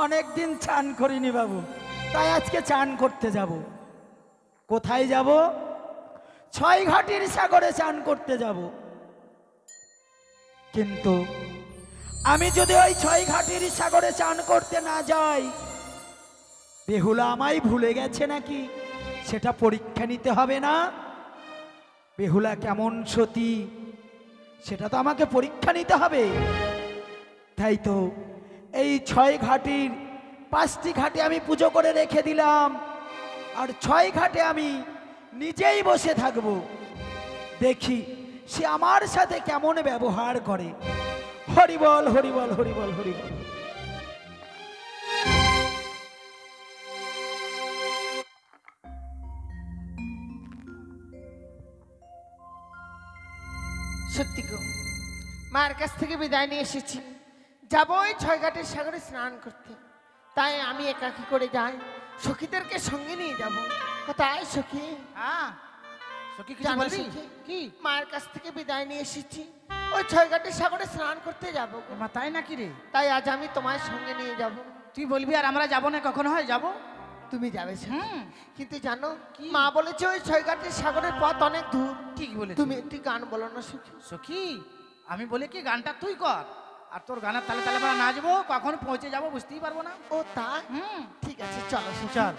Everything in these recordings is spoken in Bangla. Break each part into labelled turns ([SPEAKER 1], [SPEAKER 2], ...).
[SPEAKER 1] অনেক দিন চান করিনি বাবু, তাই আজকে চান করতে যাব। কোথায় যাব? ছয়ঘাটির সাগরে চান করতে যাব। কিন্তু আমি যদি ওই ছয়ঘাটির সাগরে চান করতে না যাই, বেহুলা আমায় ভুলে গেছে নাকি সেটা পরীক্ষা নিতে হবে না? বেহুলা কেমন সতী সেটা তো আমাকে পরীক্ষা নিতে হবে। তাই তো এই ছয় ঘাটির 5টি ঘাটে আমি পুজো করে রেখে দিলাম, আর 6 ঘাটে আমি নিজেই বসে থাকব। দেখি সে আমার সাথে কেমন ব্যবহার করে। হরিবল হরিবল হরিবল হরিবল।
[SPEAKER 2] সত্যি গো, মার কাছ থেকে বিদায় নিয়ে এসেছি, যাবো ওই 6 ঘাটের সাগরে স্নান করতে। তাই আমি একাকি করে যাই, সখীদেরকে সঙ্গে নিয়ে যাব। কোথায় সখী?
[SPEAKER 3] হ্যাঁ সখী, কিছু বলবি? কি?
[SPEAKER 2] মায়ের কাছ থেকে বিদায় নিয়ে এসেছি, ওই 6 ঘাটের সাগরে স্নান করতে যাব।
[SPEAKER 3] মা তাই নাকি রে?
[SPEAKER 2] তাই আজ আমি তোমার সঙ্গে নিয়ে যাব।
[SPEAKER 3] তুই বলবি আর আমরা যাবো না? কখন হয় যাব?
[SPEAKER 2] তুমি যাবে কিন্তু জানো মা বলেছে ওই 6 ঘাটের সাগরের পথ অনেক দূর।
[SPEAKER 3] ঠিক বলে।
[SPEAKER 2] তুমি একটি গান বলো না সখী।
[SPEAKER 3] সখী আমি বলি কি গানটা তুই কর, আর তোর গানের তালে তালে আমরা নাচবো, কখন পৌঁছে যাবো বুঝতেই পারবো না।
[SPEAKER 2] ও তা ঠিক আছে, চলো
[SPEAKER 3] চল।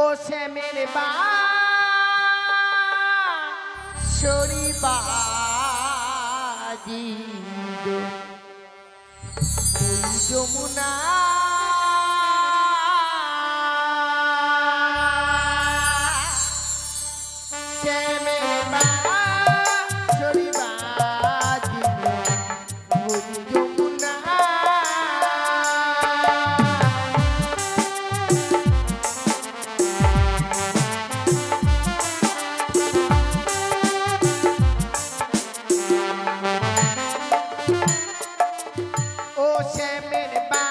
[SPEAKER 2] ও সে মেরে বা শরী বাজি ওই যমুনা সে মেরে বা শরী বাজি ওই যমুনা ও সে মেরে বা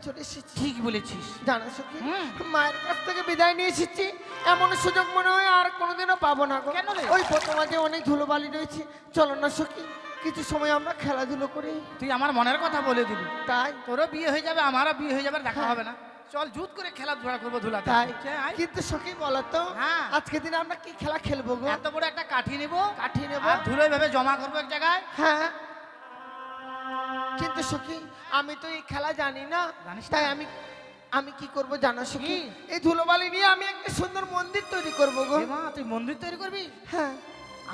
[SPEAKER 2] চলে এসেছি।
[SPEAKER 3] ঠিক বলেছিস।
[SPEAKER 2] জানো সখী,
[SPEAKER 3] হুম।
[SPEAKER 2] মায়ের কাছ থেকে বিদায় নিয়ে এসেছি, এমন সুযোগ মনে হয় আর কোনোদিনও পাবো না গো।
[SPEAKER 3] কেন রে?
[SPEAKER 2] ওই প্রথমাজে অনেক ধুলোবালি রয়েছে, চলো না সখী কিছু সময় আমরা খেলাধুলো করি।
[SPEAKER 3] তুই আমার মনের কথা বলে দিবি।
[SPEAKER 2] তাই
[SPEAKER 3] তোরও বিয়ে হয়ে যাবে, আমারও বিয়ে হয়ে যাবে, দেখা হবে না। চল জুত করে খেলাধুলা করবো ধুলাতে।
[SPEAKER 2] তাই
[SPEAKER 3] আয়।
[SPEAKER 2] কিন্তু সখী বলো তো,
[SPEAKER 3] হ্যাঁ।
[SPEAKER 2] আজকে দিনে আমরা কি খেলা খেলবো গো?
[SPEAKER 3] এত বড় একটা কাঠি নেবো,
[SPEAKER 2] কাঠি নেবো।
[SPEAKER 3] আর ধুলোয় ভেবে জমা করবো এক জায়গায়।
[SPEAKER 2] হ্যাঁ, কিন্তু সখী আমি তো এই খেলা জানি না,
[SPEAKER 3] জানিস না?
[SPEAKER 2] তাই আমি আমি কি করব জানো সখী?
[SPEAKER 3] কি?
[SPEAKER 2] এই ধুলোবালি নিয়ে আমি একটা সুন্দর মন্দির তৈরি করব গো।
[SPEAKER 3] এ মা, তুই মন্দির তৈরি করবি?
[SPEAKER 2] হ্যাঁ,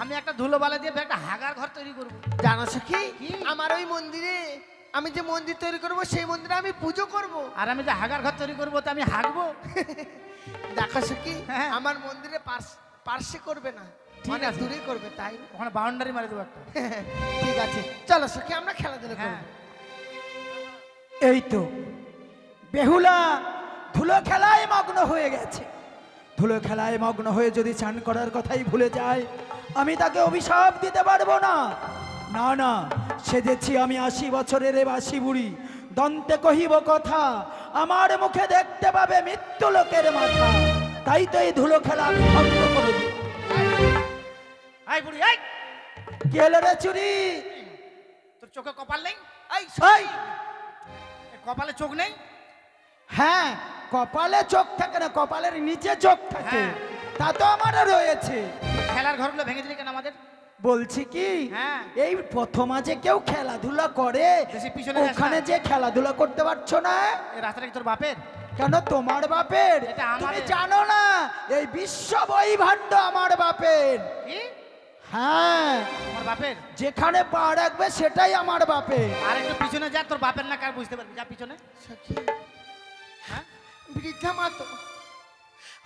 [SPEAKER 3] আমি একটা ধুলোবালা দিয়ে একটা হাগার ঘর তৈরি করবো।
[SPEAKER 2] জানো সখী
[SPEAKER 3] কি?
[SPEAKER 2] আমার ওই মন্দিরে, আমি যে মন্দির তৈরি করব সেই মন্দিরে আমি পুজো করব।
[SPEAKER 3] আর আমি যে হাগার ঘর তৈরি করবো, তো আমি হাগবো।
[SPEAKER 2] দেখো সখী,
[SPEAKER 3] হ্যাঁ।
[SPEAKER 2] আমার মন্দিরে পার্শ্বে করবে না,
[SPEAKER 3] ঠিক
[SPEAKER 2] অনেক
[SPEAKER 3] আছে।
[SPEAKER 2] দূরে করবে, তাই না?
[SPEAKER 3] ওখানে বাউন্ডারি মারি দেবো একটা।
[SPEAKER 2] ঠিক আছে, চলো সখী আমরা খেলাধুলা করব।
[SPEAKER 3] হ্যাঁ।
[SPEAKER 1] এই তো বেহুলা ধুলো খেলায় মগ্ন হয়ে গেছে। ধুলো খেলায় মগ্ন হয়ে যদি চান করার কথাই ভুলে যায়, আমি তাকে অভিশাপ দিতে পারবো না। না না, সেজেছি আমি 80 বছরের এ বাসি বুড়ি, দন্তে কহিব কথা, আমার মুখে দেখতে পাবে মৃত্যু লোকের মাথা। তাই তো এই ধুলো খেলা আমি ভঙ্গ করে দিই।
[SPEAKER 3] আই বুড়ি, আই!
[SPEAKER 1] কি হলো রে চুরি?
[SPEAKER 3] তোর চোখে কপাল নেই?
[SPEAKER 2] এই
[SPEAKER 1] এই!
[SPEAKER 3] এ কপালে চোখ নেই?
[SPEAKER 1] হ্যাঁ, কপালে চোখ থাকে না, কপালের নিচে চোখ থাকে।
[SPEAKER 3] হ্যাঁ।
[SPEAKER 1] তা তো আমারও রয়েছে।
[SPEAKER 3] খেলার ঘরগুলো ভেঙে দিলি কেন আমাদের?
[SPEAKER 1] বলছি কি,
[SPEAKER 3] হ্যাঁ।
[SPEAKER 1] এই প্রথমা যে কেউ খেলাধুলা করে,
[SPEAKER 3] বেশি পিছনে যাস না।
[SPEAKER 1] ওখানে যে খেলাধুলা করতে পারছো না,
[SPEAKER 3] এই রাস্তাটা কি তোর বাপের?
[SPEAKER 1] কেন তোমার বাপের?
[SPEAKER 3] এটা আমাদের।
[SPEAKER 1] তুমি জানো না এই বিশ্ব বৈভাণ্ড আমার বাপের।
[SPEAKER 3] কি?
[SPEAKER 1] হ্যাঁ,
[SPEAKER 3] আমার বাপের?
[SPEAKER 1] যেখানে পা রাখবে সেটাই আমার বাপের।
[SPEAKER 3] আর একটু পিছনে যা, তোর বাপের না কার বুঝতে পারবি। যা পিছনে।
[SPEAKER 2] সখী,
[SPEAKER 3] হ্যাঁ?
[SPEAKER 2] বৃদ্ধা মা তো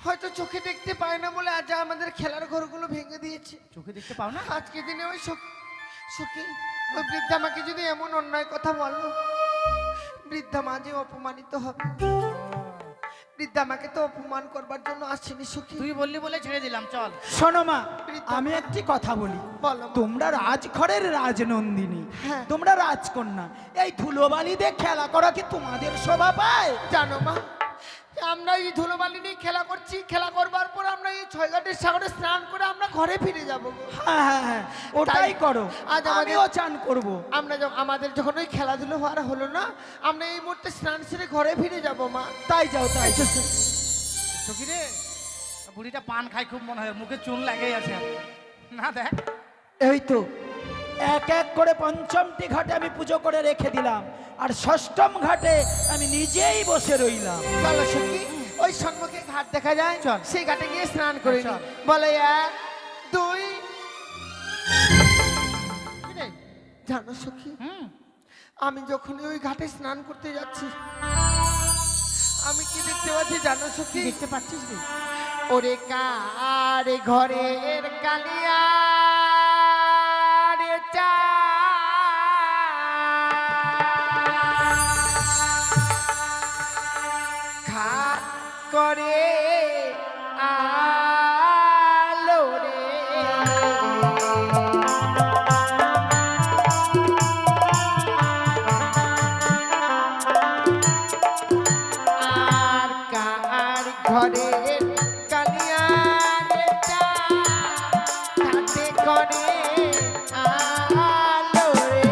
[SPEAKER 2] হয়তো চোখে দেখতে পায় না বলে আজ আমাদের খেলার ঘরগুলো ভেঙে দিয়েছে।
[SPEAKER 3] চোখে দেখতে পাও না?
[SPEAKER 2] আজকে দিনে ওই সখী, ওই বৃদ্ধা মাকে যদি এমন অন্যায় কথা বললো, বৃদ্ধা মা যে অপমানিত হবে। বৃদ্ধা মাকে তো অপমান করবার জন্য আসেনি সখী।
[SPEAKER 3] তুই বললি বলে ছেড়ে দিলাম, চল।
[SPEAKER 1] শোনো মা,
[SPEAKER 2] বৃদ্ধা
[SPEAKER 1] আমি
[SPEAKER 2] মা।
[SPEAKER 1] একটি কথা বলি।
[SPEAKER 2] বলো মা।
[SPEAKER 1] তোমরা রাজঘরের রাজনন্দিনী,
[SPEAKER 2] হ্যাঁ।
[SPEAKER 1] তোমরা রাজকন্যা, এই ধুলোবালি দিয়ে খেলা করা কি তোমাদের শোভা পায়?
[SPEAKER 2] জানো মা, আমরা এই ধুলোবালি নিয়ে খেলা করছি, খেলা করবার পর আমরা এই ছয়ঘাটের সাগরে স্নান করে আমরা ঘরে ফিরে যাবো।
[SPEAKER 1] হ্যাঁ হ্যাঁ হ্যাঁ, ওটাই
[SPEAKER 2] তাই
[SPEAKER 1] করো।
[SPEAKER 2] আজ আমাদের-
[SPEAKER 1] আমিও চান করব।
[SPEAKER 2] আমরা আমাদের যখন ওই খেলাধুলো হওয়ার হলো না, আমরা এই মুহূর্তে স্নান সেরে ঘরে ফিরে যাব মা।
[SPEAKER 1] তাই যাও, তাই যাও।
[SPEAKER 3] সখী রে, বুড়িটা পান খাই খুব মনে হয়, মুখে চুন লাগেই আছে। না দেখ,
[SPEAKER 1] এই তো এক এক করে পঞ্চমটি ঘাটে আমি পুজো করে রেখে দিলাম, আর ষষ্ঠম ঘাটে আমি নিজেই বসে রইলাম।
[SPEAKER 2] চলো সখী, ওই সম্মুখে ঘাট দেখা যায়,
[SPEAKER 3] চল।
[SPEAKER 2] সেই ঘাটে গিয়ে স্নান করে
[SPEAKER 3] চল।
[SPEAKER 2] বলে 1 2।
[SPEAKER 3] কি রে?
[SPEAKER 2] জানো সখী,
[SPEAKER 3] হুম।
[SPEAKER 2] আমি যখন ওই ঘাটে স্নান করতে যাচ্ছি, আমি কি দেখতে পাচ্ছি জানো সখী?
[SPEAKER 3] দেখতে পাচ্ছিস রে?
[SPEAKER 2] ওরে কার ঘরের কালিয়া রে চা, খা করে আলো রে, আর কার ঘরের কালিয়া রে চা, ঘাটে করে আলো রে।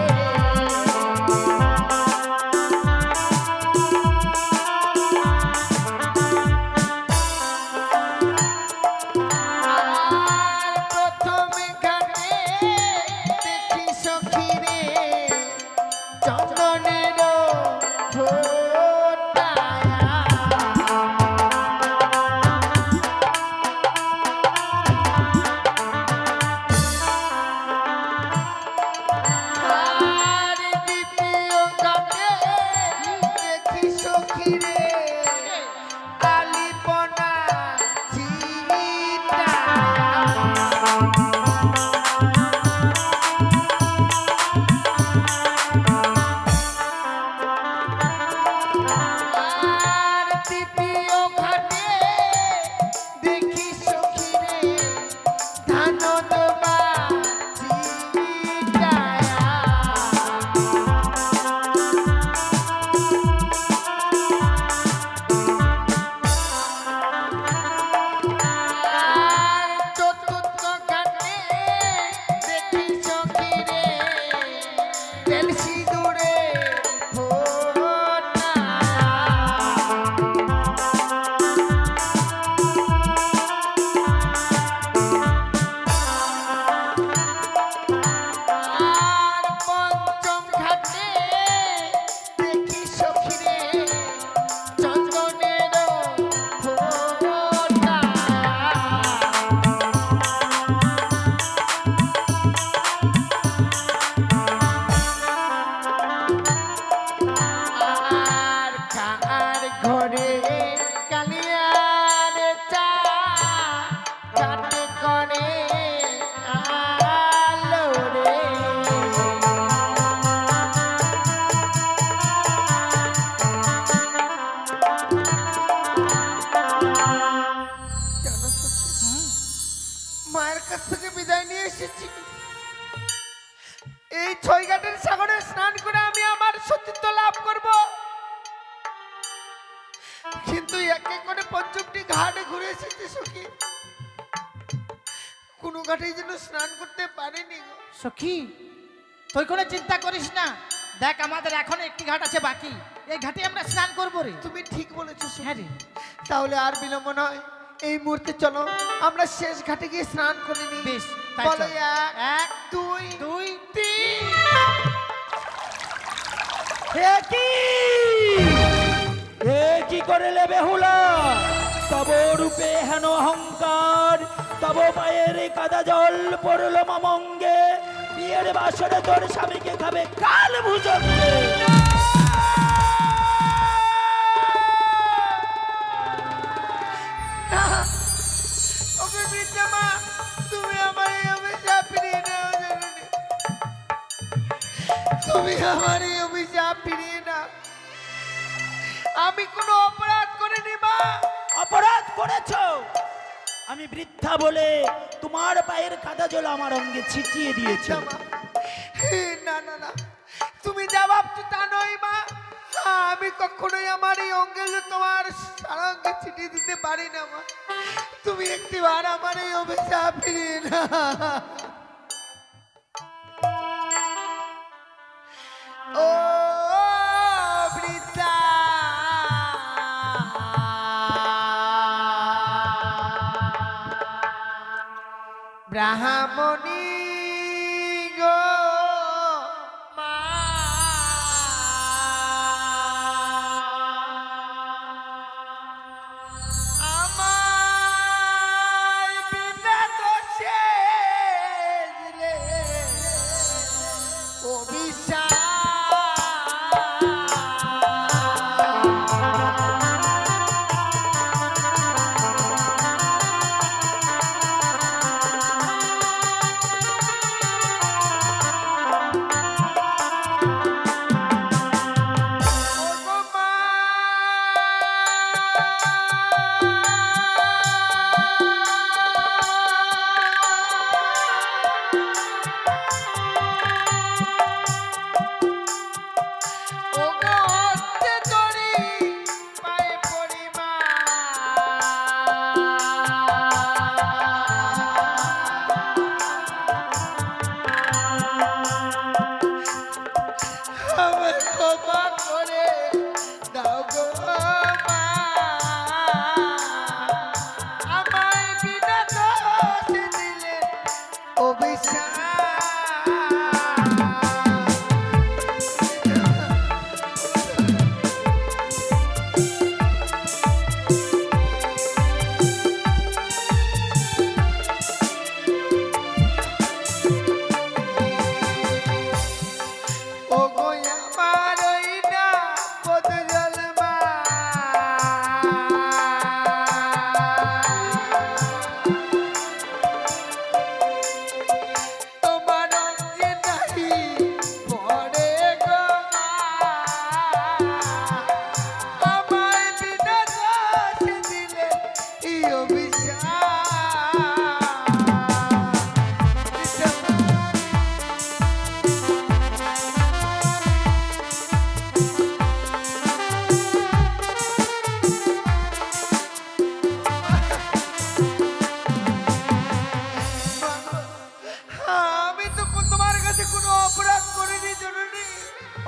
[SPEAKER 2] আমার ঘরে কালিয়ার চা কাটে করে আলো রে জানো সত্যি, মায়ের কাছ থেকে বিদায় নিয়ে এসেছি। এই ছয়ঘাটের সাগরে স্নান করে আমি আমার সতীত্ব লাভ করব, কিন্তু এক এক করে পঞ্চমটি ঘাটে ঘুরে এসেছি সখী, কোনো ঘাটে যেন স্নান করতে পারিনি গো।
[SPEAKER 3] সখী তুই কোনো চিন্তা করিস না, দেখ আমাদের এখন একটি ঘাট আছে বাকি, এই ঘাটে আমরা স্নান করবো রে।
[SPEAKER 2] তুমি ঠিক বলেছো সখী।
[SPEAKER 3] হ্যাঁ রে,
[SPEAKER 2] তাহলে আর বিলম্ব নয়, এই মুহূর্তে চলো আমরা শেষ ঘাটে গিয়ে স্নান করে নিই।
[SPEAKER 3] বেশ, তাই
[SPEAKER 2] বলো
[SPEAKER 3] চল।
[SPEAKER 2] এক দুই
[SPEAKER 3] দুই
[SPEAKER 2] তিন।
[SPEAKER 1] এ কি করলে বেহুলা? তব রূপে হেন অহংকার, তব পায়ের কাদা জল পড়ল মামঙ্গে, বিয়ের বাসরে তোর স্বামীকে খাবে কাল ভুজঙ্গে।
[SPEAKER 2] ওকে বৃদ্ধা মা, তুমি আমার এই অভিশাপ ফিরিয়ে নাও জননী। তুমি আমার এই অভিশাপ ফিরিয়ে নাও। আমি কোনো অপরাধ করিনি মা।
[SPEAKER 1] অপরাধ করেছো? আমি বৃদ্ধা বলে তোমার পায়ের কাদা জল আমার অঙ্গে ছিটিয়ে দিয়েছ।
[SPEAKER 2] মা, না না না, তুমি যা ভাবছো তা নয় মা। আমি কখনোই আমার এই অঙ্গে তোমার সারা অঙ্গে ছিটিয়ে দিতে পারি না মা। তুমি একটিবার আমার এই অভিশাপ ফিরিয়ে না। ও বৃদ্ধা, ব্রাহ্মণী গো মা, আমার বিনা দোষে রে অভিশাপ।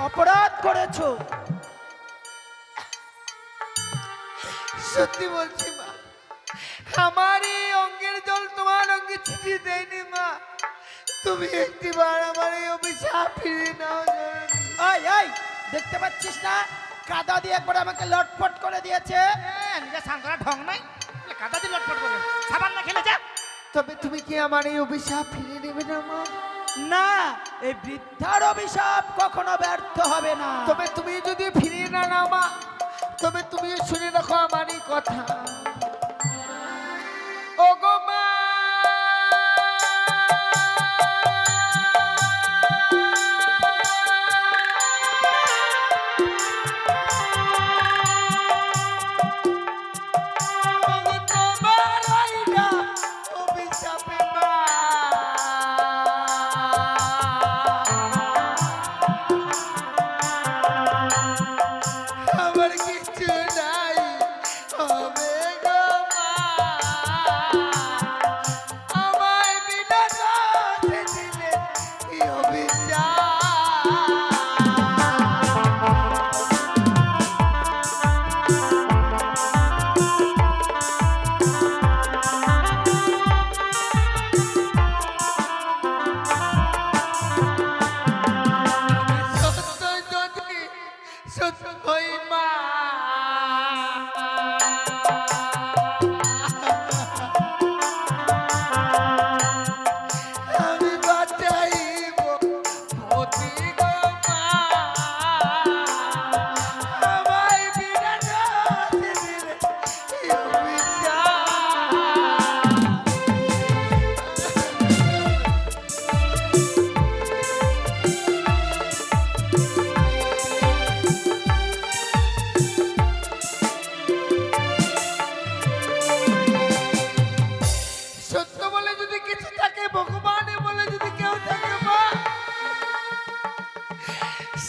[SPEAKER 1] অপরাধ করেছো?
[SPEAKER 2] সত্যি বলছি মা, আমার এই অঙ্গের জল তোমার অঙ্গে ছিটিয়ে দেয়নি মা। তুমি একটিবার আমার এই অভিশাপ ফিরিয়ে নাও জননী।
[SPEAKER 1] এই এই, দেখতে পাচ্ছিস না কাদা দিয়ে একবার আমাকে লটপট করে দিয়েছে।
[SPEAKER 3] নিজে স্নান করার ঢং নাই, কাদা দিয়ে লটপট করবে, সাবান না খেলে যা।
[SPEAKER 2] তবে তুমি কি আমার এই অভিশাপ ফিরিয়ে নেবে না মা?
[SPEAKER 1] না, এই বৃদ্ধার অভিশাপ কখনো ব্যর্থ হবে না।
[SPEAKER 2] তবে তুমি যদি ফিরিয়ে না নাও মা, তবে তুমিও শুনে রাখো আমার এই কথা। ও গো মা,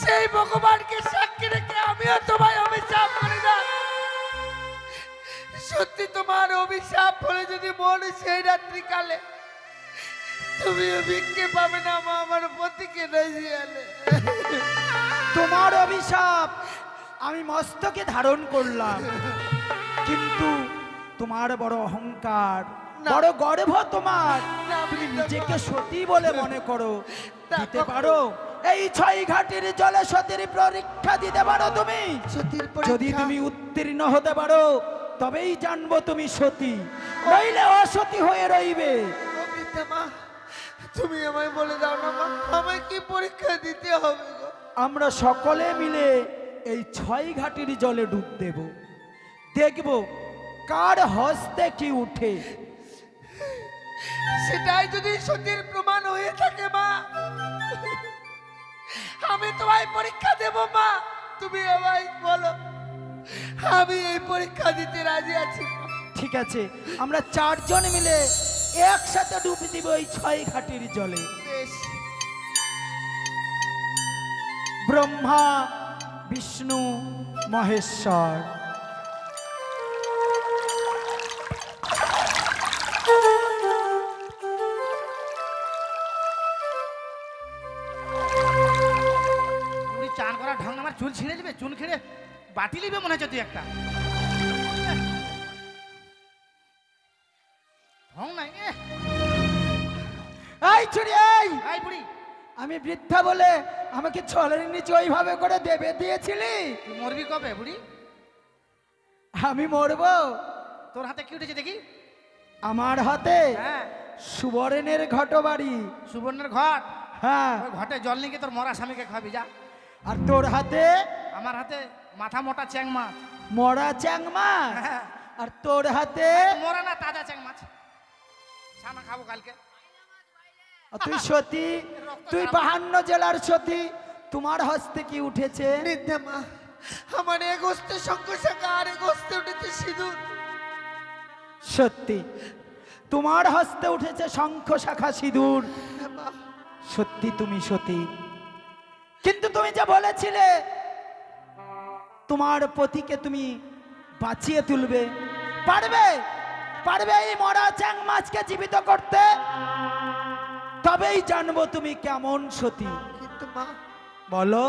[SPEAKER 2] সেই ভগবানকে সাক্ষী রেখে আমিও তোমায় অভিশাপ করি না। সত্যি তোমার অভিশাপ বলে যদি মনে সেই রাত্রি কালে তুমিও ভিক্ষে পাবে না মা, আমার পতিকে নাইলে।
[SPEAKER 1] তোমার অভিশাপ আমি মস্তকে ধারণ করলাম, কিন্তু তোমার বড় অহংকার, বড় গর্ব তোমার। তুমি নিজেকে সতী বলে মনে করো, দিতে পারো এই 6 ঘাটের জলে সতীর পরীক্ষা দিতে পারো তুমি? যদি তুমি উত্তীর্ণ হতে পারো তবেই জানবো তুমি সতী, নইলে অসতী হয়ে রইবে।
[SPEAKER 2] মা, তুমি আমায় বলে দাও না মা, আমায় কি পরীক্ষা দিতে হবে গো?
[SPEAKER 1] আমরা সকলে মিলে এই 6 ঘাটের জলে ডুব দেব, দেখব কার হস্তে কি উঠে।
[SPEAKER 2] সেটাই যদি সত্যির প্রমাণ হয়ে থাকে মা, আমি তোমায় পরীক্ষা দেব মা। তুমি আমায় বলো, আমি এই পরীক্ষা দিতে রাজি আছি।
[SPEAKER 1] ঠিক আছে, আমরা 4 জন মিলে একসাথে ডুব দিব এই 6 ঘাটের জলে।
[SPEAKER 2] বেশ।
[SPEAKER 1] ব্রহ্মা, বিষ্ণু, মহেশ্বর।
[SPEAKER 3] চান করা ঢং আমার চুল ছিঁড়ে দিবে, চুল ছিঁড়ে বাটি লিবে মনে হচ্ছে তুই একটা। ঢং নাই
[SPEAKER 1] এই ছুরি,
[SPEAKER 3] এই বুড়ি,
[SPEAKER 1] আমি বৃদ্ধা বলে আমাকে ছলের নিচে ওইভাবে করে দেবে দিয়েছিলি?
[SPEAKER 3] তুই মরবি কবে বুড়ি?
[SPEAKER 1] আমি মরবো?
[SPEAKER 3] তোর হাতে কি উঠেছে দেখি?
[SPEAKER 1] আমার হাতে
[SPEAKER 3] হ্যাঁ,
[SPEAKER 1] সুবর্ণের ঘটবাড়ি।
[SPEAKER 3] সুবর্ণের ঘট?
[SPEAKER 1] হ্যাঁ।
[SPEAKER 3] ওই ঘটে জল নিয়ে তোর মরা স্বামীকে খাবি যা।
[SPEAKER 1] আর তোর হাতে?
[SPEAKER 3] আমার হাতে মাথা মোটা চ্যাং মাছ।
[SPEAKER 1] মরা চ্যাং মাছ?
[SPEAKER 3] হ্যাঁ।
[SPEAKER 1] আর তোর হাতে?
[SPEAKER 3] মরা না, তাজা চ্যাং মাছ। সানা খাবো কালকে।
[SPEAKER 1] আর তুই সতী, তুই 52 জেলার সতী, তোমার হস্তে কি উঠেছে?
[SPEAKER 2] নিত্যা মা, আমার এক হস্তে শঙ্খ শাখা আর এক হস্তে উঠেছে সিঁদুর।
[SPEAKER 1] সত্যি তোমার হস্তে উঠেছে শঙ্খ শাখা সিঁদুর।
[SPEAKER 2] হ্যাঁ মা।
[SPEAKER 1] সত্যি তুমি সতী, কিন্তু তুমি যা বলেছিলে তোমার পতিকে তুমি বাঁচিয়ে তুলবে, পারবে? পারবে এই মরা চ্যাং মাছকে জীবিত করতে? তবেই জানবো তুমি কেমন সতী।
[SPEAKER 2] কিন্তু মা,
[SPEAKER 1] বলো।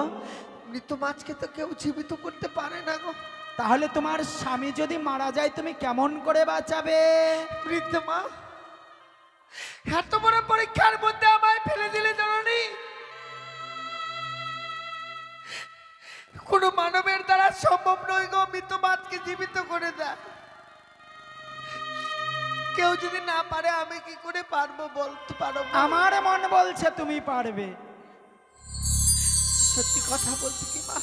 [SPEAKER 2] মৃত মাছকে তো কেউ জীবিত করতে পারে না গো।
[SPEAKER 1] তাহলে তোমার স্বামী যদি মারা যায় তুমি কেমন করে বাঁচাবে?
[SPEAKER 2] বৃদ্ধ মা, এত বড় পরীক্ষার মধ্যে আমায় ফেলে দিলে জননী। কোন মানবের দ্বারা সম্ভব নয় গো মৃত মাছকে জীবিত করে দেয়। কেউ যদি না পারে আমি কি করে পারবো বলতে পারো?
[SPEAKER 1] আমার মন বলছে তুমি পারবে।
[SPEAKER 2] সত্যি কথা বলছি কি মা,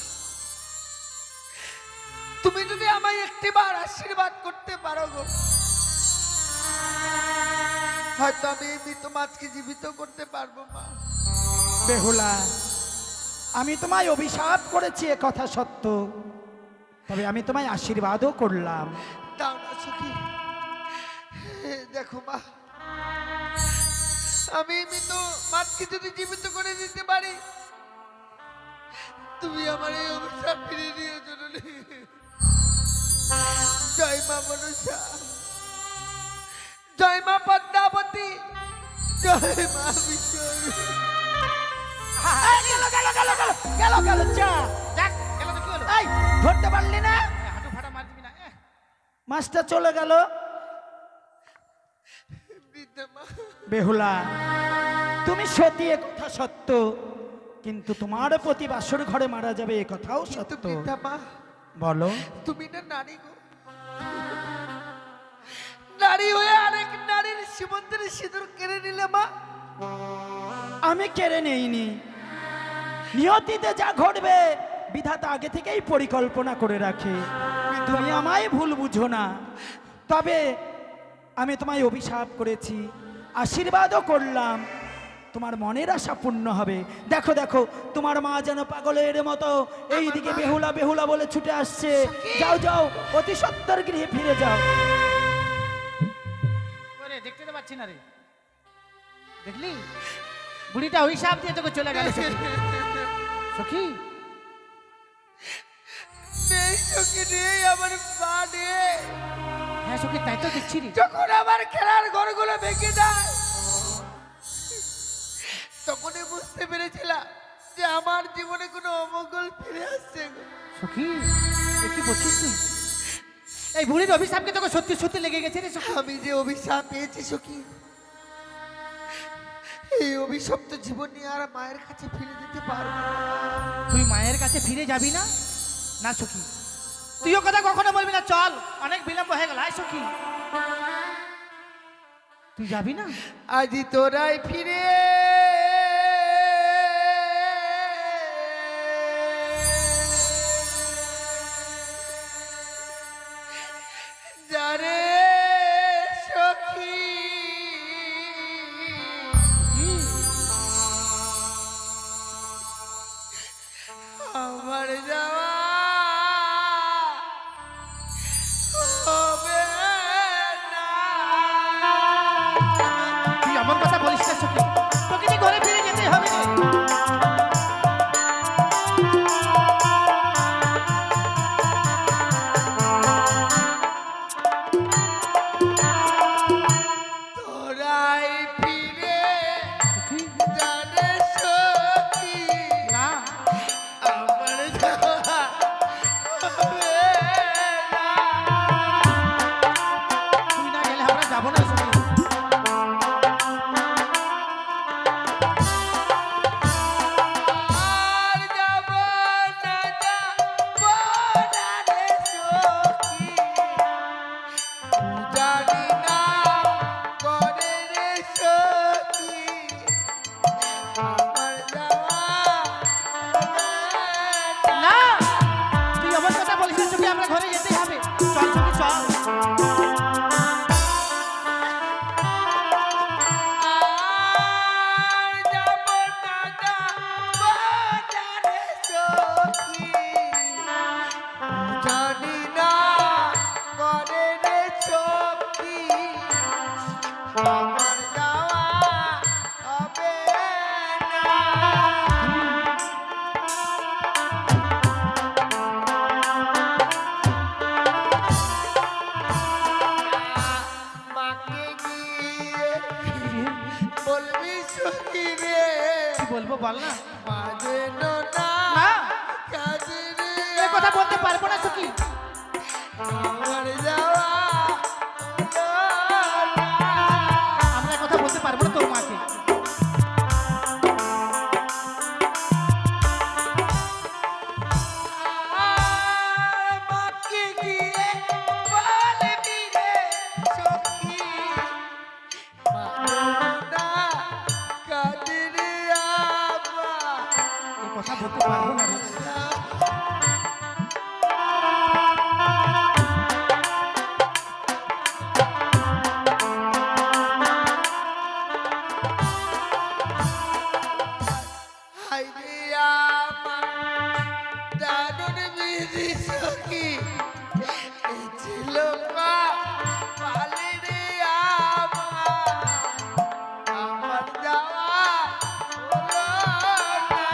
[SPEAKER 2] তুমি যদি আমায় একটিবার আশীর্বাদ করতে পারো গো, হয়তো আমি এই মৃত মাছকে জীবিত করতে পারবো মা।
[SPEAKER 1] বেহুলা, আমি তোমায় অভিশাপ করেছি এ কথা সত্য, তবে আমি তোমায় আশীর্বাদও করলাম।
[SPEAKER 2] দাও না সখী, দেখো মা, আমি মৃত মাছকে যদি জীবিত করে দিতে পারি, তুমি আমার এই অভিশাপ ফিরিয়ে নিয়ে জননী। জয় মা মনসা, জয় মা পদ্মাবতী, জয় মা বিশ্বরূপী।
[SPEAKER 1] গেল গেল গেল গেল গেল গেল চা।
[SPEAKER 3] যাক, গেল তো কি হলো?
[SPEAKER 1] এই ধরতে পারলি না?
[SPEAKER 3] হাঁটু ফাটা মার দিবি না।
[SPEAKER 1] মাছটা চলে গেল।
[SPEAKER 2] বৃদ্ধা মা,
[SPEAKER 1] বেহুলা, তুমি সতী এ কথা সত্য, কিন্তু তোমার প্রতি বাসর ঘরে মারা যাবে এ কথাও
[SPEAKER 2] কিন্তু
[SPEAKER 1] সত্য।
[SPEAKER 2] বৃদ্ধা মা,
[SPEAKER 1] বলো।
[SPEAKER 2] তুমি না নারী গো, নারী হয়ে আরেক নারীর সীমন্তের সিঁদুর কেড়ে নিলে মা।
[SPEAKER 1] আমি কেড়ে নেইনি, নিয়তিতে যা ঘটবে বিধাতা আগে থেকেই পরিকল্পনা করে রাখে। তুমি আমায় ভুল বুঝো না, তবে আমি তোমায় অভিশাপ করেছি, আশীর্বাদও করলাম, তোমার মনের আশা পূর্ণ হবে। দেখো দেখো, তোমার মা যেন পাগলের মতো এইদিকে বেহুলা বেহুলা বলে ছুটে আসছে। যাও যাও, অতি সত্বর গৃহে ফিরে যাও।
[SPEAKER 3] ওরে, দেখতে তো পাচ্ছি না রে। দেখলি, বুড়িটা অভিশাপ দিয়ে তোকে চলে গেল। সখী,
[SPEAKER 2] নেই সখী, নেই আমার মা নেই।
[SPEAKER 3] হ্যাঁ সখী, তাই তো দেখছি রে।
[SPEAKER 2] যখন আমার খেলার ঘরগুলো ভেঙে যায়, তখনই বুঝতে পেরেছিলাম যে আমার জীবনে কোনো অমঙ্গল ফিরে আসছে গো।
[SPEAKER 3] সখী, এ কি বলছিস তুই? এই বুড়ির অভিশাপকে তোকে সত্যি সত্যি লেগে গেছে রে সখী।
[SPEAKER 2] আমি যে অভিশাপ পেয়েছি সখী, এই অভিশপ্ত জীবন নিয়ে আর মায়ের কাছে ফিরে যেতে পারবো না।
[SPEAKER 3] তুই মায়ের কাছে ফিরে যাবি না? না সখী, তুইও কথা কখনো বলবি না। চল, অনেক বিলম্ব হয়ে গেল। আয় সখী, তুই যাবি না?
[SPEAKER 2] আজি তোরাই ফিরে যারে সখী, আমার যাওয়া হবে না।
[SPEAKER 3] তুই এমন কথা বলিস না সখী, তোকে যে ঘরে ফিরে যেতে হবে রে।
[SPEAKER 2] তোরাই ফিরে
[SPEAKER 3] সখী,
[SPEAKER 2] জানে সখী,
[SPEAKER 3] না,
[SPEAKER 2] আমার যাওয়া হবে না।
[SPEAKER 3] তুই না গেলে আমরা যাবো না সখী।
[SPEAKER 2] আর যাব না, যাব না রে সখী, জানি না করে রে সখী, আমার যাওয়া হবে না।
[SPEAKER 3] না, তুই এমন কথা বলিস না সখী, আমরা ঘরে যেতেই হবে। চল সখী, চল।
[SPEAKER 2] আর যাব না, যাব না রে সখী, জানি না করে রে সখী, আমার যাওয়া হবে না। মাকে গিয়ে বলবি সখী রে,
[SPEAKER 3] কি বলবো বল না।
[SPEAKER 2] মা যেন না
[SPEAKER 3] না,
[SPEAKER 2] কাঁদে রে,
[SPEAKER 3] এ কথা বলতে পারবো না সখী।
[SPEAKER 2] আমার যাওয়া হলো না।
[SPEAKER 3] আমরা এ কথা বলতে পারবো না তোর মাকে।
[SPEAKER 2] মাকে গিয়ে বলবি রে সখী, মা যেন না কাঁদে রে আমার।
[SPEAKER 3] এ কথা বলতে পারবো না রে।
[SPEAKER 2] পালি রে আমার যাওয়া হলো না।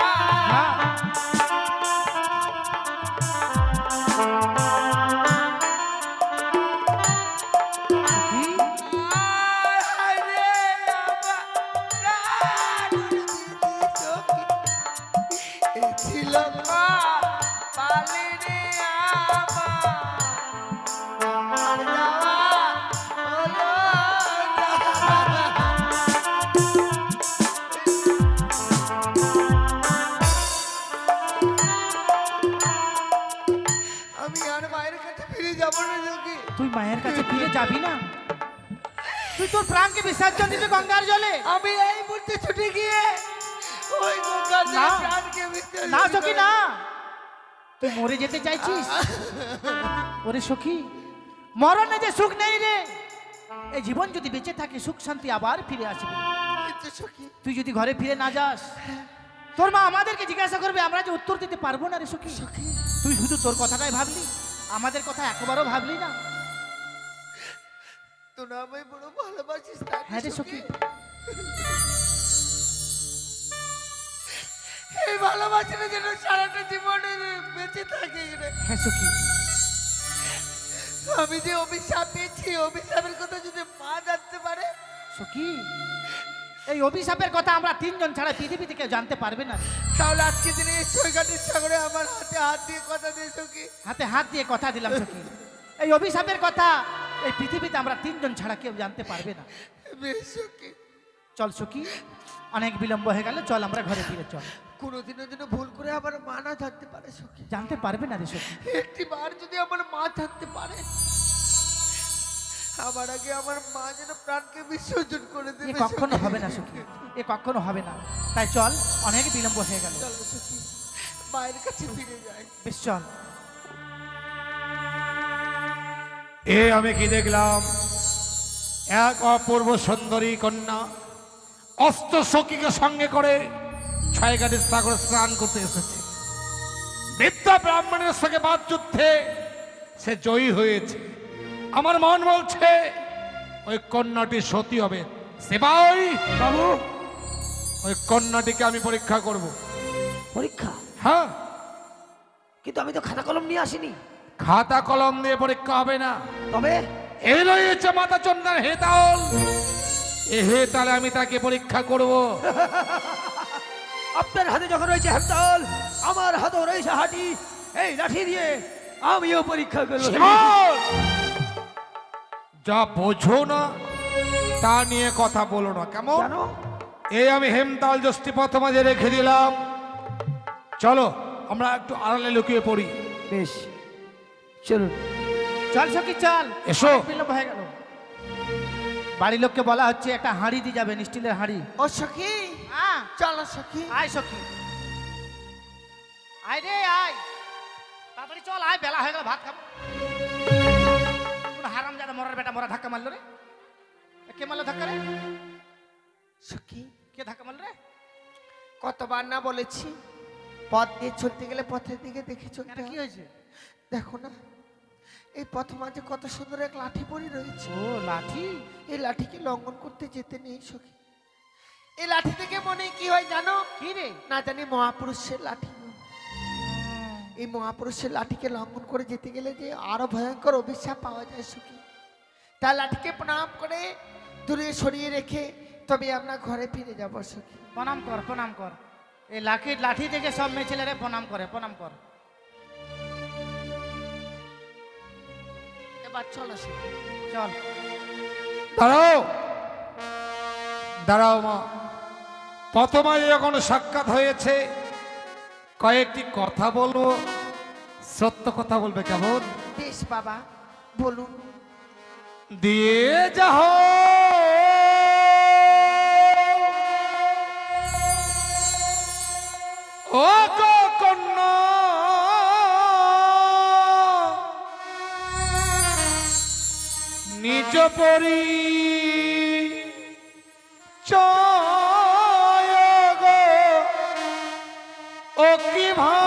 [SPEAKER 3] তুই মায়ের কাছে ফিরে যাবি না? তুই তোর প্রাণকে বিসর্জন দিতে গঙ্গার জলে?
[SPEAKER 2] আমি এই মুহূর্তে ছুটে গিয়ে ওই গঙ্গার জলে
[SPEAKER 3] না।
[SPEAKER 2] প্রাণকে বিসর্জন
[SPEAKER 3] না
[SPEAKER 2] দেব।
[SPEAKER 3] সখী না, তুই মরে যেতে চাইছিস? ওরে সখী, মরণে যে সুখ নেই রে। এই জীবন যদি বেঁচে থাকে সুখ শান্তি আবার ফিরে আসবে।
[SPEAKER 2] কিন্তু সখী,
[SPEAKER 3] তুই যদি ঘরে ফিরে না যাস, তোর মা আমাদেরকে জিজ্ঞাসা করবে, আমরা যে উত্তর দিতে পারবো না রে সখী। তুই শুধু তোর কথাটাই ভাবলি, আমাদের কথা একবারও ভাবলি না।
[SPEAKER 2] তোরা আমায় বড় ভালোবাসিস তাই না
[SPEAKER 3] হ্যাঁ রে
[SPEAKER 2] সখী?
[SPEAKER 3] সখী।
[SPEAKER 2] এই ভালোবাসাটা যেন সারাটা জীবনে বেঁচে থাকে রে।
[SPEAKER 3] হ্যাঁ সখী।
[SPEAKER 2] আমি যে অভিশাপ পেয়েছি, অভিশাপের কথা যদি মা জানতে পারে,
[SPEAKER 3] সখী, এই অভিশাপের কথা আমরা তিনজন ছাড়া পৃথিবীতে কেউ জানতে পারবে না।
[SPEAKER 2] তাহলে আজকে দিনে এই ছয়ঘাটের সাগরে আমার হাতে হাত দিয়ে কথা দিয়ে সখী।
[SPEAKER 3] হাতে হাত দিয়ে কথা দিলাম সখী, এই অভিশাপের কথা এই পৃথিবীতে আমরা তিনজন ছাড়া কেউ জানতে পারবে না।
[SPEAKER 2] বেশ সখী,
[SPEAKER 3] চল সখী, অনেক বিলম্ব হয়ে গেল, চল আমরা ঘরে ফিরে চল।
[SPEAKER 2] কোনোদিনও যেন ভুল করে আমার মা না জানতে পারে সখী।
[SPEAKER 3] জানতে পারবে না রে সখী।
[SPEAKER 2] একটি বার যদি আমার মা জানতে পারে, আমার আগে আমার মা যেন প্রাণকে বিসর্জন করে
[SPEAKER 3] এ
[SPEAKER 2] দেবে।
[SPEAKER 3] কখনো
[SPEAKER 2] সখী।
[SPEAKER 3] হবে না সখী, এ কখনো হবে না। তাই চল, অনেক বিলম্ব হয়ে গেল,
[SPEAKER 2] চলো সখী, মায়ের কাছে ফিরে যাই।
[SPEAKER 3] বেশ চল।
[SPEAKER 4] এ আমি কি দেখলাম? এক অপূর্ব সুন্দরী কন্যা অস্ত্র সখীকে সঙ্গে করে ছয়ঘাটের সাগরে স্নান করতে এসেছে। বিদ্যা ব্রাহ্মণের সঙ্গে বাদ যুদ্ধে সে জয়ী হয়েছে। আমার মন বলছে ওই কন্যাটি সতী হবে। সেবাই
[SPEAKER 1] বাবু,
[SPEAKER 4] ওই কন্যাটিকে আমি পরীক্ষা করব।
[SPEAKER 1] পরীক্ষা?
[SPEAKER 4] হ্যাঁ,
[SPEAKER 1] কিন্তু আমি তো খাতা কলম নিয়ে আসিনি।
[SPEAKER 4] খাতা কলম দিয়ে পরীক্ষা হবে না।
[SPEAKER 1] তবে
[SPEAKER 4] এই রয়েছে মাতা চন্দ্রার হেতাল, এ হেতালে আমি তাকে পরীক্ষা করব।
[SPEAKER 1] আপনার হাতে যখন রয়েছে হেমতাল, আমার হাতেও রয়েছে হাঁটি। এই লাঠি দিয়ে আমিও পরীক্ষা করব।
[SPEAKER 4] শিবল! যা বোঝো না তা নিয়ে কথা বলো না, কেমন?
[SPEAKER 1] জানো,
[SPEAKER 4] এই আমি হেমতাল যষ্টি পথ মাঝে রেখে দিলাম। চলো আমরা একটু আড়ালে লুকিয়ে পড়ি।
[SPEAKER 1] বেশ, চলুন।
[SPEAKER 3] চল সখী চল,
[SPEAKER 4] এসো।
[SPEAKER 3] অনেক বিলম্ব হয়ে গেল। বাড়ির লোককে বলা হচ্ছে একটা হাঁড়ি দিয়ে যাবেন, স্টিলের হাঁড়ি।
[SPEAKER 2] ও সখী,
[SPEAKER 3] হ্যাঁ,
[SPEAKER 2] চলো সখী।
[SPEAKER 3] আয় সখী, আয় রে আয়, তাড়াতাড়ি চল, আয়, বেলা হয়ে গেল, ভাত খাবো। হারাম জাদা মরার বেটা মরা ধাক্কা মারলো রে। কে মারলো ধাক্কা রে?
[SPEAKER 2] সখী,
[SPEAKER 3] কে ধাক্কা মারলো রে?
[SPEAKER 2] কতবার না বলেছি, পথ দিয়ে চলতে গেলে পথের দিকে দেখে চলতে
[SPEAKER 3] কেন, কি
[SPEAKER 2] হয়।
[SPEAKER 3] হয়েছে?
[SPEAKER 2] দেখো না, এই পথ মাঝে কত সুন্দর এক লাঠি পড়ে রয়েছে।
[SPEAKER 3] ও লাঠি।
[SPEAKER 2] এই লাঠিকে লঙ্ঘন করতে যেতে নেই সখী। এই লাঠি থেকে মনে কি হয় জানো?
[SPEAKER 3] কি রে?
[SPEAKER 2] না জানি মহাপুরুষের লাঠি। এই মহাপুরুষের লাঠিকে লঙ্ঘন করে যেতে গেলে যে আরো ভয়ঙ্কর অভিশাপ পাওয়া যায় সখী। তার লাঠিকে প্রণাম করে দূরে সরিয়ে রেখে তবে আমরা ঘরে ফিরে যাব সখী।
[SPEAKER 3] প্রণাম কর, প্রণাম কর। এই লাঠি থেকে সব মেয়ে ছেলেরা প্রণাম করে, প্রণাম কর।
[SPEAKER 2] এবার চলো সখী,
[SPEAKER 3] চল।
[SPEAKER 4] দাঁড়াও দাঁড়াও মা, প্রথমে যখন সাক্ষাৎ হয়েছে কয়েকটি কথা বলবো, সত্য কথা বলবে, কেমন?
[SPEAKER 2] বেশ বাবা, বলুন।
[SPEAKER 4] দিয়ে যাহ ও গো কন্যা, নিজ পরি চয় গো ও কি ভালো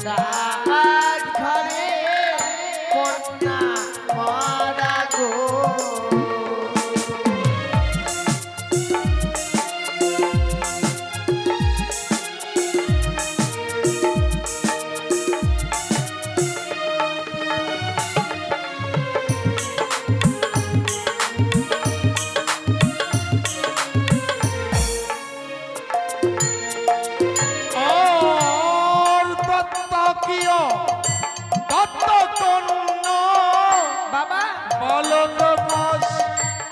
[SPEAKER 2] রাজ ঘরে কন্যা মারা গো।
[SPEAKER 4] আর দত্তকীয় দত্তকন্যা
[SPEAKER 2] বাবা
[SPEAKER 4] বলপ্রকাশ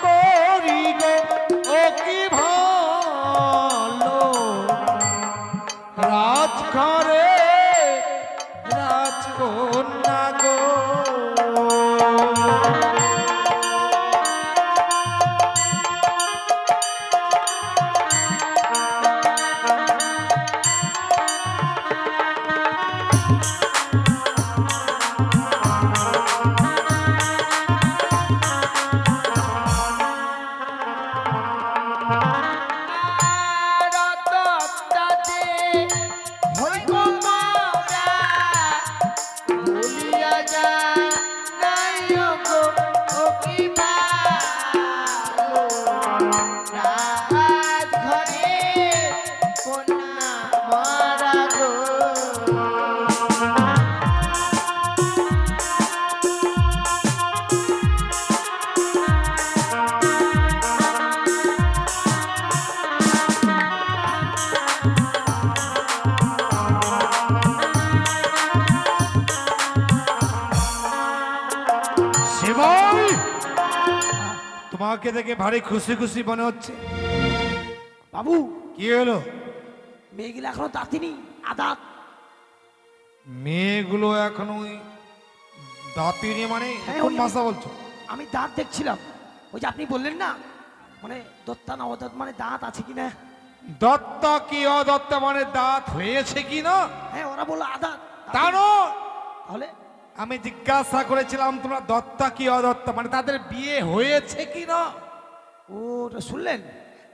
[SPEAKER 4] করি গো ও কি ভালো রাজঘরে রাজকন্যা গো। তোমাকে দেখে ভারী খুশি খুশি মনে হচ্ছে।
[SPEAKER 1] বাবু,
[SPEAKER 4] কি হলো?
[SPEAKER 1] মেয়েগুলো এখনো দাঁতিনি, আদাত।
[SPEAKER 4] মেয়েগুলো এখনো দাঁতিনি মানে
[SPEAKER 1] হ্যাঁ,
[SPEAKER 4] কোন
[SPEAKER 1] ওই
[SPEAKER 4] ভাষা বলছো?
[SPEAKER 1] আমি দাঁত দেখছিলাম, ওই যে আপনি বললেন না, মানে দত্তা না অদাত মানে দাঁত আছে কিনা।
[SPEAKER 4] দত্ত কি অদত্ত মানে দাঁত হয়েছে কি না?
[SPEAKER 1] হ্যাঁ, ওরা বললো আদাত।
[SPEAKER 4] তা নয়,
[SPEAKER 1] তাহলে
[SPEAKER 4] আমি জিজ্ঞাসা করেছিলাম তোমরা দত্তা কি অদত্ত মানে তাদের বিয়ে হয়েছে কি না?
[SPEAKER 1] ওটা শুনলেন?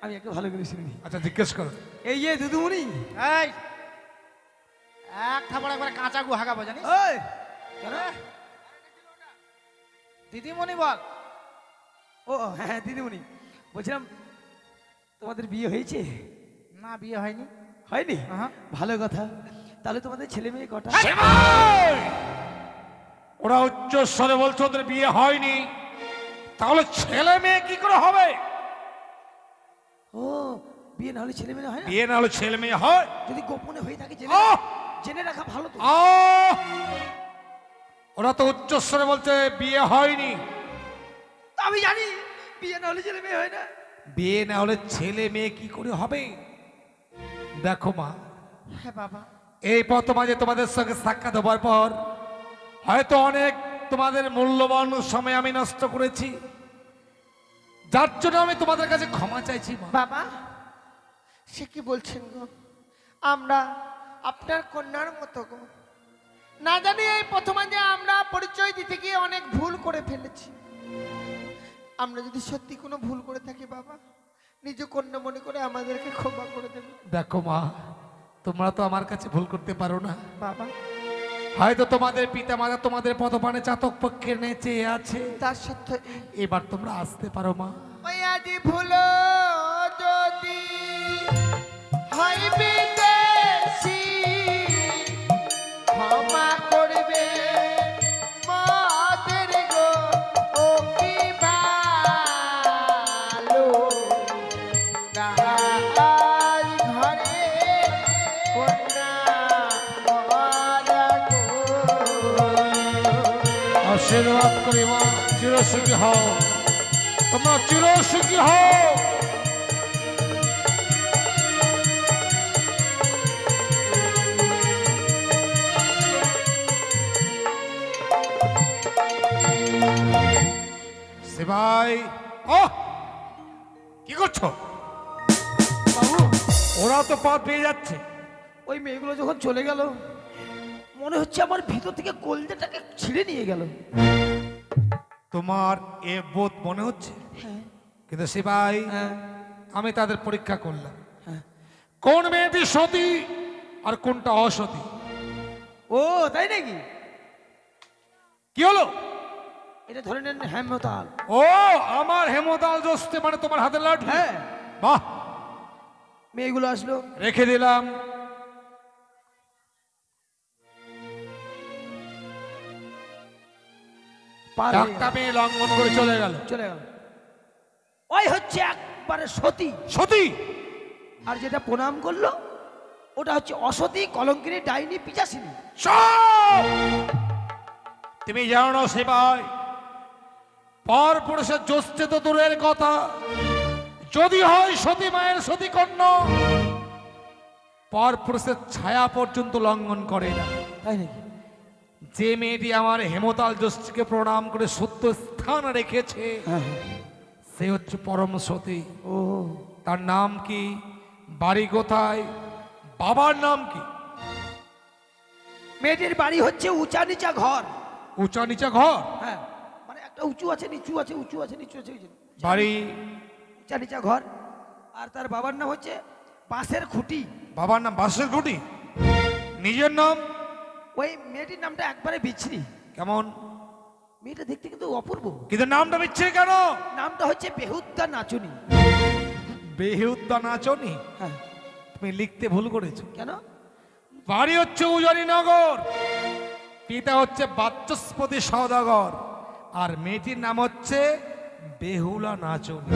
[SPEAKER 1] আমি একটু ভালো করে শুনি।
[SPEAKER 4] আচ্ছা জিজ্ঞেস করো।
[SPEAKER 1] এই যে দুদুমণি,
[SPEAKER 3] এই এক থাপড় একবারে কাঁচা গু হাগাবো জানিস?
[SPEAKER 1] ওই কেন?
[SPEAKER 3] দিদিমণি বল।
[SPEAKER 1] ও হ্যাঁ দিদিমণি, বলছিলাম তোমাদের বিয়ে হয়েছে?
[SPEAKER 3] না, বিয়ে হয়নি।
[SPEAKER 1] হয়নি?
[SPEAKER 3] আহা।
[SPEAKER 1] ভালো কথা। তাহলে তোমাদের ছেলে মেয়ে কটা?
[SPEAKER 4] সেবাই! ওরা উচ্চ স্বরে বলছো ওদের বিয়ে হয়নি, তাহলে ছেলে মেয়ে কি করে হবে?
[SPEAKER 1] ও, বিয়ে না হলে ছেলে মেয়ে হয় না?
[SPEAKER 4] বিয়ে না হলে ছেলে মেয়ে হয়?
[SPEAKER 1] যদি গোপনে হয়ে থাকে
[SPEAKER 4] আহ!
[SPEAKER 1] জেনে রাখা ভালো তো।
[SPEAKER 4] আহ! ওরা তো উচ্চ স্বরে বলছে বিয়ে হয়নি।
[SPEAKER 1] আমি জানি বিয়ে না হলে ছেলে মেয়ে হয় না।
[SPEAKER 4] বিয়ে না হলে ছেলে মেয়ে কি করে হবে? দেখো মা,
[SPEAKER 2] হ্যাঁ বাবা,
[SPEAKER 4] এই প্রথমে তোমাদের সঙ্গে সাক্ষাৎ হবার পর হয়তো অনেক তোমাদের মূল্যবান সময় আমি নষ্ট করেছি, যার জন্য আমি তোমাদের কাছে ক্ষমা চাইছি মা।
[SPEAKER 2] বাবা সে কি বলছেন গো? আমরা আপনার কন্যার মতো গো। না জানি এই প্রথমে যে আমরা পরিচয় দিতে গিয়ে অনেক ভুল করে ফেলেছি। আমরা যদি সত্যি কোনো ভুল করে থাকি বাবা, নিজ কন্যা মনে করে আমাদেরকে ক্ষমা করে দেবেন।
[SPEAKER 4] দেখো মা, তোমরা তো আমার কাছে ভুল করতে পারো না।
[SPEAKER 2] বাবা
[SPEAKER 4] হয়তো তোমাদের পিতা মাতা তোমাদের পদপানে চাতক পক্ষের নেচে আছে,
[SPEAKER 2] তার সত্ত্বেও
[SPEAKER 4] এবার তোমরা আসতে পারো মা।
[SPEAKER 2] ওই আজি ভুল যদি হয় বিদেশি, ক্ষমা করবে মাদের গো ও কি ভালো রাজ ঘরে কন্যা মারা গো।
[SPEAKER 4] আশীর্বাদ করি মা, চিরসুখী হও, তোমরা চিরসুখী হও। শিবাই, ও কি করছো?
[SPEAKER 1] বাবু,
[SPEAKER 4] ওরা তো পথ পেয়ে যাচ্ছে।
[SPEAKER 1] ওই মেয়েগুলো যখন চলে গেল, মনে হচ্ছে আমার ভিতর থেকে কলজাটাকে ছিঁড়ে নিয়ে গেল।
[SPEAKER 4] তোমার এ বোধ মনে হচ্ছে,
[SPEAKER 1] হ্যাঁ
[SPEAKER 4] কিন্তু শিবাই
[SPEAKER 1] হ্যাঁ
[SPEAKER 4] আমি তাদের পরীক্ষা করলাম
[SPEAKER 1] হ্যাঁ।
[SPEAKER 4] কোন মেয়েটি সতী আর কোনটা অসতী।
[SPEAKER 1] ও তাই নাকি?
[SPEAKER 4] কি হলো?
[SPEAKER 1] এটা ধরে নেন হেমতাল।
[SPEAKER 4] ও আমার হেমতাল জোস্তে মানে তোমার হাতের লাঠি?
[SPEAKER 1] হ্যাঁ।
[SPEAKER 4] বাহ,
[SPEAKER 1] মেয়েগুলো আসলো।
[SPEAKER 4] রেখে দিলাম।
[SPEAKER 1] পার হয়ে
[SPEAKER 4] একটা
[SPEAKER 1] গেল,
[SPEAKER 4] মেয়ে লঙ্ঘন করে চলে গেল।
[SPEAKER 1] চলে গেল। ওই হচ্ছে একবারে সতী।
[SPEAKER 4] সতী?
[SPEAKER 1] আর যেটা প্রণাম করলো ওটা হচ্ছে অসতী, কলঙ্কিনী, ডাইনি, পিচাসিনী।
[SPEAKER 4] সব তুমি জানো না সেবাই, পর পুরুষের জোস্তে তো দূরের কথা, যদি হয় সতী মায়ের সতী কন্যা, পর পুরুষের ছায়া পর্যন্ত লঙ্ঘন করে না।
[SPEAKER 1] তাই নাকি?
[SPEAKER 4] যে মেয়েটি আমার হেমতাল জোস্তিকে প্রণাম করে সত্য স্থান রেখেছে,
[SPEAKER 1] হ্যাঁ।
[SPEAKER 4] সে হচ্ছে পরম সতী।
[SPEAKER 1] ও
[SPEAKER 4] তার নাম কি, বাড়ি কোথায়, বাবার নাম কি?
[SPEAKER 1] মেয়েটির বাড়ি হচ্ছে উঁচা নিচা ঘর।
[SPEAKER 4] উঁচা নিচা ঘর?
[SPEAKER 1] হ্যাঁ, মানে একটা উঁচু আছে, নিচু আছে, উঁচু আছে, নিচু আছে, ওই যে
[SPEAKER 4] বাড়ি
[SPEAKER 1] উঁচা নিচা ঘর। আর তার বাবার নাম হচ্ছে বাঁশের খুঁটি।
[SPEAKER 4] বাবার নাম বাসের ঘুটি? নিজের নাম?
[SPEAKER 1] ওই মেয়েটির নামটা একবারে বিচ্ছিরি।
[SPEAKER 4] কেমন?
[SPEAKER 1] মেয়েটা দেখতে কিন্তু অপূর্ব।
[SPEAKER 4] কিন্তু নামটা বিচ্ছিরি কেন?
[SPEAKER 1] নামটা হচ্ছে বেহুদ্দা নাচুনি।
[SPEAKER 4] বেহুদ্দা নাচনি?
[SPEAKER 1] হ্যাঁ।
[SPEAKER 4] তুমি লিখতে ভুল করেছো।
[SPEAKER 1] কেন?
[SPEAKER 4] বাড়ি হচ্ছে উজানি নগর, পিতা হচ্ছে বাচস্পতি সওদাগর, আর মেয়েটির নাম হচ্ছে বেহুলা নাচনি।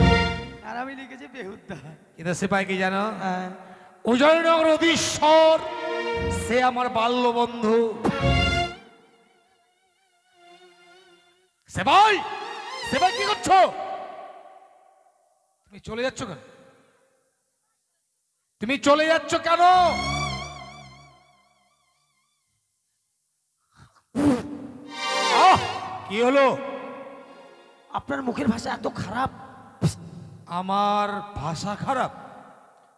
[SPEAKER 1] আর আমি লিখেছি বেহুদ্দা।
[SPEAKER 4] কিন্তু সিপাই কি জানো?
[SPEAKER 1] হ্যাঁ।
[SPEAKER 4] উজানি নগর অধীশ্বর সে আমার বাল্য বন্ধু। সেবাই, সেবাই কি করছো? তুমি চলে যাচ্ছ কেন? তুমি চলে যাচ্ছ কেন? কি হলো?
[SPEAKER 1] আপনার মুখের ভাষা এত খারাপ।
[SPEAKER 4] আমার ভাষা খারাপ?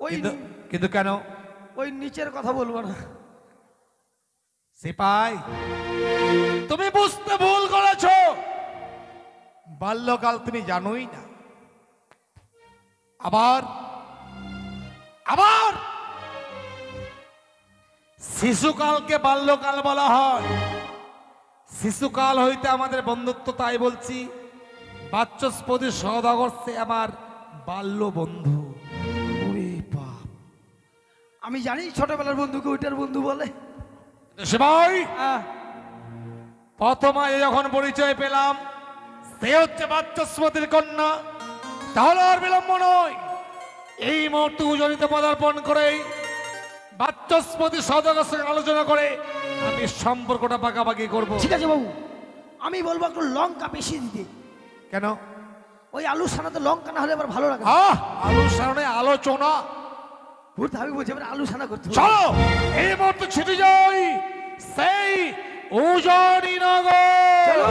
[SPEAKER 1] ওই
[SPEAKER 4] কিন্তু কিন্তু কেন?
[SPEAKER 1] ওই নিচের কথা বলবো না।
[SPEAKER 4] সিপাই, তুমি বুঝতে ভুল করেছ। বাল্যকাল তুমি জানোই না। আবার আবার শিশুকালকে বাল্যকাল বলা হয়। শিশুকাল হইতে আমাদের বন্ধুত্ব, তাই বলছি বাচস্পতি সওদাগর সে আমার বাল্য বন্ধু।
[SPEAKER 1] ওরে বাপ, আমি জানি ছোটবেলার বন্ধুকে ওইটার বন্ধু বলে।
[SPEAKER 4] সেবাই,
[SPEAKER 1] আহ,
[SPEAKER 4] প্রথমে যখন পরিচয় পেলাম সে হচ্ছে বাচস্পতির কন্যা, তাহলে আর বিলম্ব নয়, এই মুহূর্তে উজনিতে পদার্পণ করে বাচস্পতি সওদাগরের সঙ্গে আলোচনা করে আমি সম্পর্কটা পাকাপাকি করব।
[SPEAKER 1] ঠিক আছে বাবু, আমি বলবো একটু লঙ্কা বেশি দিতে।
[SPEAKER 4] কেন?
[SPEAKER 1] ওই আলু সানাতে লঙ্কা না হলে আবার ভালো লাগে না।
[SPEAKER 4] আলোর সামনে আলোচনা?
[SPEAKER 1] ভূত আমি বলছি এবার আলু সানা করতে হবে।
[SPEAKER 4] চলো এই মুহূর্তে ছুটে যাই সেই উজনি নগর।
[SPEAKER 1] চলো।